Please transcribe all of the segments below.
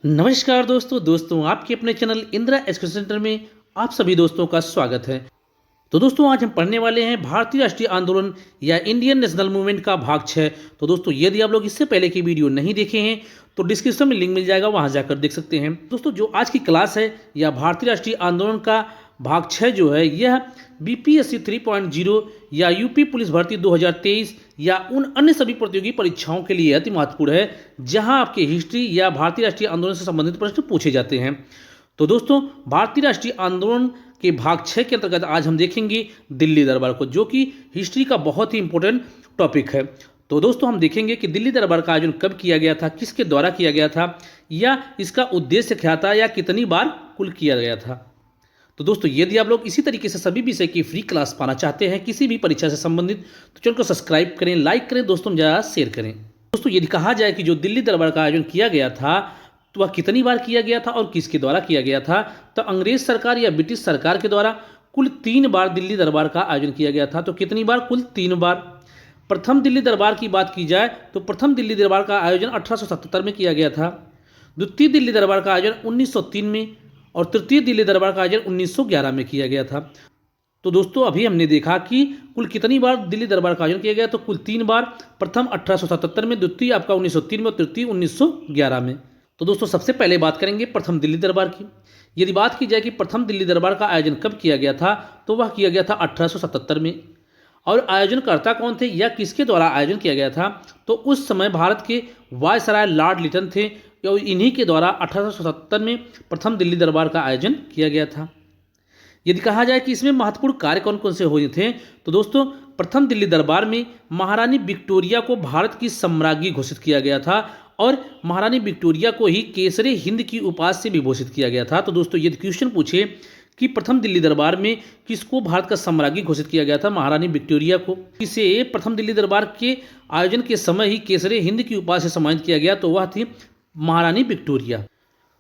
नमस्कार दोस्तों आपके अपने चैनल इंदिरा एजुकेशन सेंटर में आप सभी दोस्तों का स्वागत है। तो दोस्तों आज हम पढ़ने वाले हैं भारतीय राष्ट्रीय आंदोलन या इंडियन नेशनल मूवमेंट का भाग 6। तो दोस्तों यदि आप लोग इससे पहले की वीडियो नहीं देखे हैं तो डिस्क्रिप्शन में लिंक मिल जाएगा, वहां जाकर देख सकते हैं। दोस्तों जो आज की क्लास है या भारतीय राष्ट्रीय आंदोलन का भाग 6 जो है यह बीपीएससी 3.0 या यूपी पुलिस भर्ती 2023 या उन अन्य सभी प्रतियोगी परीक्षाओं के लिए अति महत्वपूर्ण है जहां आपके हिस्ट्री या भारतीय राष्ट्रीय आंदोलन से संबंधित प्रश्न पूछे जाते हैं। तो दोस्तों भारतीय राष्ट्रीय आंदोलन के भाग 6 के अंतर्गत आज हम देखेंगे दिल्ली दरबार को, जो कि हिस्ट्री का बहुत ही इंपॉर्टेंट टॉपिक है। तो दोस्तों हम देखेंगे कि दिल्ली दरबार का आयोजन कब किया गया था, किसके द्वारा किया गया था, या इसका उद्देश्य क्या था, या कितनी बार कुल किया गया था। तो दोस्तों यदि आप लोग इसी तरीके से सभी विषय की फ्री क्लास पाना चाहते हैं किसी भी परीक्षा से संबंधित, तो चैनल को सब्सक्राइब करें, लाइक करें, दोस्तों में ज़्यादा शेयर करें। दोस्तों यदि कहा जाए कि जो दिल्ली दरबार का आयोजन किया गया था तो वह कितनी बार किया गया था और किसके द्वारा किया गया था, तो अंग्रेज सरकार या ब्रिटिश सरकार के द्वारा कुल 3 बार दिल्ली दरबार का आयोजन किया गया था। तो कितनी बार? कुल 3 बार। प्रथम दिल्ली दरबार की बात की जाए तो प्रथम दिल्ली दरबार का आयोजन 1877 में किया गया था, द्वितीय दिल्ली दरबार का आयोजन 1903 में और तृतीय दिल्ली दरबार का आयोजन 1911 में किया गया था। तो दोस्तों अभी हमने देखा कि कुल कितनी बार दिल्ली दरबार का आयोजन किया गया, तो कुल 3 बार। प्रथम 1877 में, द्वितीय आपका 1903 में और तृतीय 1911 में। तो दोस्तों सबसे पहले बात करेंगे प्रथम दिल्ली दरबार की। यदि बात की जाए कि प्रथम दिल्ली दरबार का आयोजन कब किया गया था, तो वह किया गया था 1877 में। और आयोजनकर्ता कौन थे या किसके द्वारा आयोजन किया गया था, तो उस समय भारत के वायसराय लॉर्ड लिटन थे और इन्हीं के द्वारा 1877 में प्रथम दिल्ली दरबार का आयोजन किया गया था। यदि कहा जाए कि इसमें महत्वपूर्ण कार्य कौन कौन से हुए थे, तो दोस्तों प्रथम दिल्ली दरबार में महारानी विक्टोरिया को भारत की सम्राज्ञी घोषित किया गया था और महारानी विक्टोरिया को ही केसरे हिंद की उपाधि से विभूषित किया गया था। तो दोस्तों यदि क्वेश्चन पूछे कि प्रथम दिल्ली दरबार में किसको भारत का सम्राज्ञी घोषित किया गया था, महारानी विक्टोरिया को, इसे प्रथम दिल्ली दरबार के आयोजन के समय ही केसरे हिंद की उपाधि से सम्मानित किया गया, तो वह थी महारानी विक्टोरिया।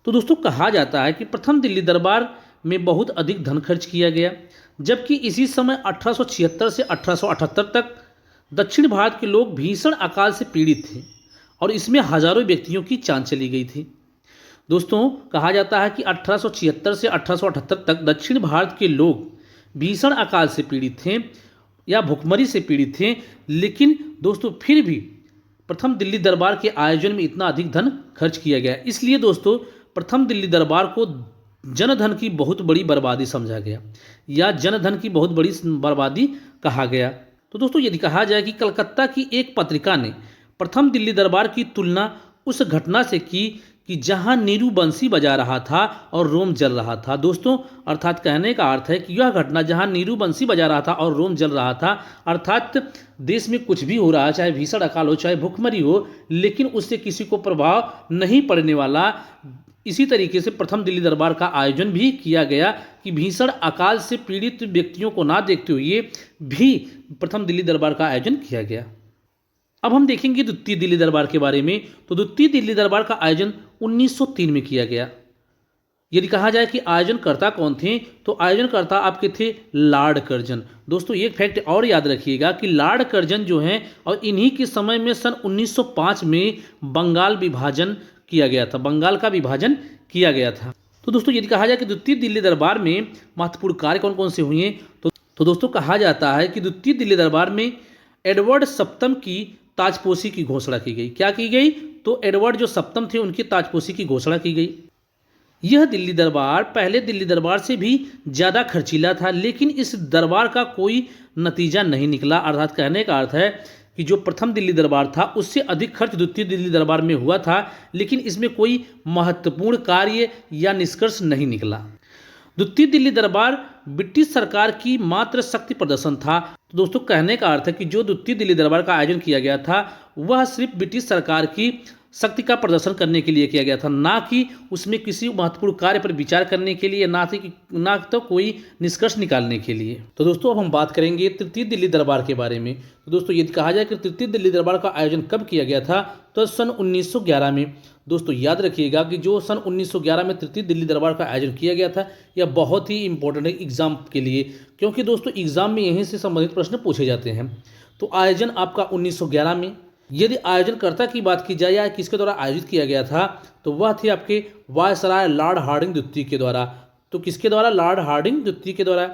तो दोस्तों कहा जाता है कि प्रथम दिल्ली दरबार में बहुत अधिक धन खर्च किया गया, जबकि इसी समय 1876 से 1878 तक दक्षिण भारत के लोग भीषण अकाल से पीड़ित थे और इसमें हजारों व्यक्तियों की जान चली गई थी। दोस्तों कहा जाता है कि 1876 से 1878 तक दक्षिण भारत के लोग भीषण अकाल से पीड़ित थे या भुखमरी से पीड़ित थे, लेकिन दोस्तों फिर भी प्रथम दिल्ली दरबार के आयोजन में इतना अधिक धन खर्च किया गया। इसलिए दोस्तों प्रथम दिल्ली दरबार को जनधन की बहुत बड़ी बर्बादी समझा गया या जनधन की बहुत बड़ी बर्बादी कहा गया। तो दोस्तों यदि कहा जाए कि कलकत्ता की एक पत्रिका ने प्रथम दिल्ली दरबार की तुलना उस घटना से की कि जहां नीरू बंसी बजा रहा था और रोम जल रहा था। दोस्तों अर्थात कहने का अर्थ है कि यह घटना जहां नीरू बंसी बजा रहा था और रोम जल रहा था, अर्थात देश में कुछ भी हो रहा है, चाहे भीषण अकाल हो, चाहे भुखमरी हो, लेकिन उससे किसी को प्रभाव नहीं पड़ने वाला। इसी तरीके से प्रथम दिल्ली दरबार का आयोजन भी किया गया कि भीषण अकाल से पीड़ित व्यक्तियों को ना देखते हुए भी प्रथम दिल्ली दरबार का आयोजन किया गया। अब हम देखेंगे द्वितीय दिल्ली दरबार के बारे में। तो द्वितीय दिल्ली दरबार का आयोजन 1903 में किया गया। यदि कहा जाए कि आयोजनकर्ता कौन थे, तो आयोजनकर्ता आपके थे लॉर्ड कर्जन। दोस्तों एक फैक्ट और याद रखिएगा कि लॉर्ड कर्जन जो हैं और इन्हीं के समय में सन 1905 में बंगाल विभाजन किया गया था, बंगाल का विभाजन किया गया था। तो दोस्तों यदि कहा जाए कि द्वितीय दिल्ली दरबार में महत्वपूर्ण कार्य कौन कौन से हुए, तो दोस्तों कहा जाता है कि द्वितीय दिल्ली दरबार में एडवर्ड सप्तम की ताजपोशी की घोषणा की गई। क्या की गई? तो एडवर्ड जो सप्तम थे उनकी ताजपोशी की घोषणा की गई। यह दिल्ली दरबार पहले दिल्ली दरबार से भी ज़्यादा खर्चीला था, लेकिन इस दरबार का कोई नतीजा नहीं निकला। अर्थात कहने का अर्थ है कि जो प्रथम दिल्ली दरबार था उससे अधिक खर्च द्वितीय दिल्ली दरबार में हुआ था, लेकिन इसमें कोई महत्वपूर्ण कार्य या निष्कर्ष नहीं निकला। द्वितीय दिल्ली दरबार ब्रिटिश सरकार की मात्र शक्ति प्रदर्शन था। तो दोस्तों कहने का अर्थ है कि जो द्वितीय दिल्ली दरबार का आयोजन किया गया था वह सिर्फ ब्रिटिश सरकार की शक्ति का प्रदर्शन करने के लिए किया गया था, ना कि उसमें किसी महत्वपूर्ण कार्य पर विचार करने के लिए, ना तो कोई निष्कर्ष निकालने के लिए। तो दोस्तों अब हम बात करेंगे तृतीय दिल्ली दरबार के बारे में। तो दोस्तों यदि कहा जाए कि तृतीय दिल्ली दरबार का आयोजन कब किया गया था, तो सन 1911 में। दोस्तों याद रखिएगा कि जो सन 1911 में तृतीय दिल्ली दरबार का आयोजन किया गया था यह बहुत ही इंपॉर्टेंट है एग्जाम के लिए, क्योंकि दोस्तों एग्जाम में यहीं से संबंधित प्रश्न पूछे जाते हैं। तो आयोजन आपका 1911 में यदि आयोजनकर्ता की बात की जाए या किसके द्वारा आयोजित किया गया था, तो वह थी आपके वायसराय लॉर्ड हार्डिंग द्वितीय के द्वारा। तो किसके द्वारा? लॉर्ड हार्डिंग द्वितीय के द्वारा।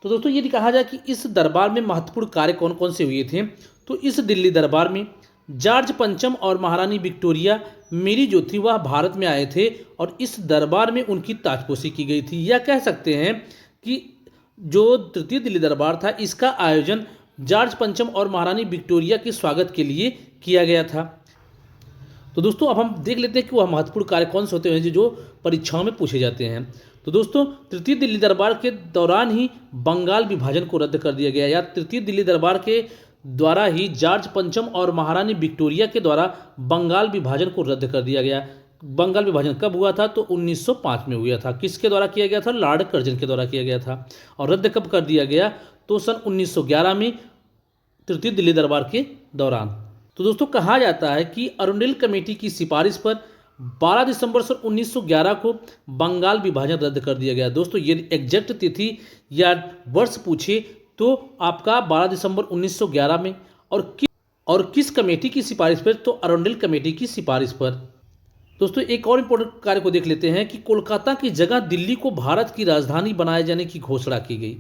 तो दोस्तों यदि कहा जाए कि इस दरबार में महत्वपूर्ण कार्य कौन कौन से हुए थे, तो इस दिल्ली दरबार में जॉर्ज पंचम और महारानी विक्टोरिया मेरी जो थी वह भारत में आए थे और इस दरबार में उनकी ताजपोशी की गई थी। या कह सकते हैं कि जो तृतीय दिल्ली दरबार था इसका आयोजन जॉर्ज पंचम और महारानी विक्टोरिया के स्वागत के लिए किया गया था। तो दोस्तों अब हम देख लेते हैं कि वह महत्वपूर्ण कार्य कौन से होते हैं जो परीक्षाओं में पूछे जाते हैं। तो दोस्तों तृतीय दिल्ली दरबार के दौरान ही बंगाल विभाजन को रद्द कर दिया गया, या तृतीय दिल्ली दरबार के द्वारा ही जॉर्ज पंचम और महारानी विक्टोरिया के द्वारा बंगाल विभाजन को रद्द कर दिया गया। बंगाल विभाजन कब हुआ था? तो 1905 में हुआ था। किसके द्वारा किया गया था? लॉर्ड कर्जन के द्वारा किया गया था। और रद्द कब कर दिया गया? तो सन 1911 में तृतीय दिल्ली दरबार के दौरान। तो दोस्तों कहा जाता है कि अरुंडेल कमेटी की सिफारिश पर 12 दिसंबर सन 1911 को बंगाल विभाजन रद्द कर दिया गया। दोस्तों ये एग्जैक्ट तिथि या वर्ष पूछे तो आपका 12 दिसंबर 1911 में। और किस कमेटी की सिफारिश पर? तो अरुंडेल कमेटी की सिफारिश पर। दोस्तों एक और इम्पोर्टेंट कार्य को देख लेते हैं कि कोलकाता की जगह दिल्ली को भारत की राजधानी बनाए जाने की घोषणा की गई।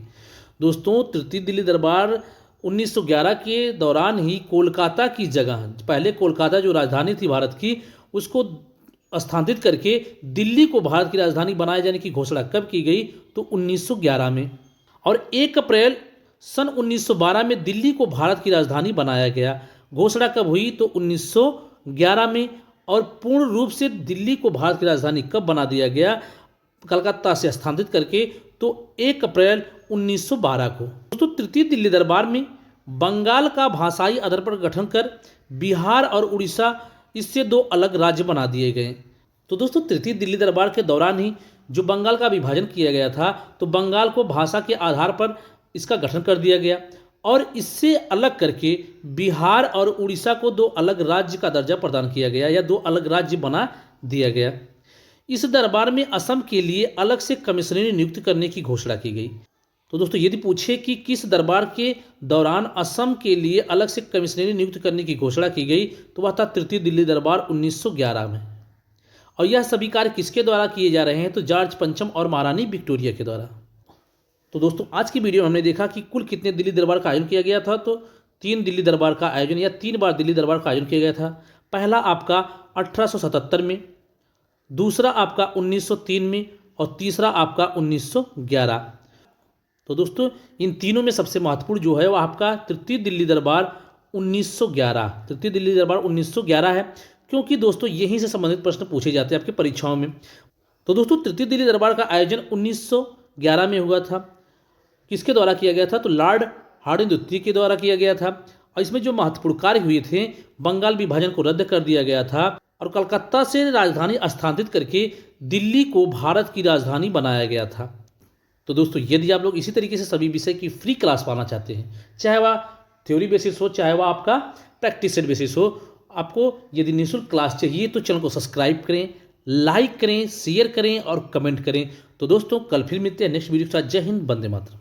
दोस्तों तृतीय दिल्ली दरबार 1911 के दौरान ही कोलकाता की जगह, पहले कोलकाता जो राजधानी थी भारत की, उसको स्थानांतरित करके दिल्ली को भारत की राजधानी बनाए जाने की घोषणा कब की गई? तो 1911 में। और 1 अप्रैल सन 1912 में दिल्ली को भारत की राजधानी बनाया गया। घोषणा कब हुई? तो 1911 में। और पूर्ण रूप से दिल्ली को भारत की राजधानी कब बना दिया गया? कलकत्ता से स्थानांतरित करके, तो 1 अप्रैल 1912 को। दोस्तों तृतीय दिल्ली दरबार में बंगाल का भाषाई आधार पर गठन कर बिहार और उड़ीसा इससे 2 अलग राज्य बना दिए गए। तो दोस्तों तृतीय दिल्ली दरबार के दौरान ही जो बंगाल का विभाजन किया गया था, तो बंगाल को भाषा के आधार पर इसका गठन कर दिया गया और इससे अलग करके बिहार और उड़ीसा को 2 अलग राज्य का दर्जा प्रदान किया गया, या 2 अलग राज्य बना दिया गया। इस दरबार में असम के लिए अलग से कमिश्नरी नियुक्त करने की घोषणा की गई। तो दोस्तों यदि पूछे कि किस दरबार के दौरान असम के लिए अलग से कमिश्नरी नियुक्त करने की घोषणा की गई, तो वह था तृतीय दिल्ली दरबार 1911 में। और यह सभी कार्य किसके द्वारा किए जा रहे हैं? तो जॉर्ज पंचम और महारानी विक्टोरिया के द्वारा। तो दोस्तों आज की वीडियो में हमने देखा कि कुल कितने दिल्ली दरबार का आयोजन किया गया था। तो 3 दिल्ली दरबार का आयोजन या 3 बार दिल्ली दरबार का आयोजन किया गया था। पहला आपका 1877 में, दूसरा आपका 1903 में और तीसरा आपका 1911। तो दोस्तों इन तीनों में सबसे महत्वपूर्ण जो है वह आपका तृतीय दिल्ली दरबार 1911। तृतीय दिल्ली दरबार 1911 है, क्योंकि दोस्तों यहीं से संबंधित प्रश्न पूछे जाते हैं आपके परीक्षाओं में। तो दोस्तों तृतीय दिल्ली दरबार का आयोजन 1911 में हुआ था। किसके द्वारा किया गया था? तो लॉर्ड हार्डिंग द्वितीय के द्वारा किया गया था। और इसमें जो महत्वपूर्ण कार्य हुए थे, बंगाल विभाजन को रद्द कर दिया गया था और कलकत्ता से राजधानी स्थानांतरित करके दिल्ली को भारत की राजधानी बनाया गया था। तो दोस्तों यदि आप लोग इसी तरीके से सभी विषय की फ्री क्लास पाना चाहते हैं, चाहे वह थ्योरी बेसिस हो, चाहे वह आपका प्रैक्टिस सेट बेसिस हो, आपको यदि निःशुल्क क्लास चाहिए तो चैनल को सब्सक्राइब करें, लाइक करें, शेयर करें और कमेंट करें। तो दोस्तों कल फिर मिलते हैं नेक्स्ट वीडियो के साथ। जय हिंद, वंदे मातरम।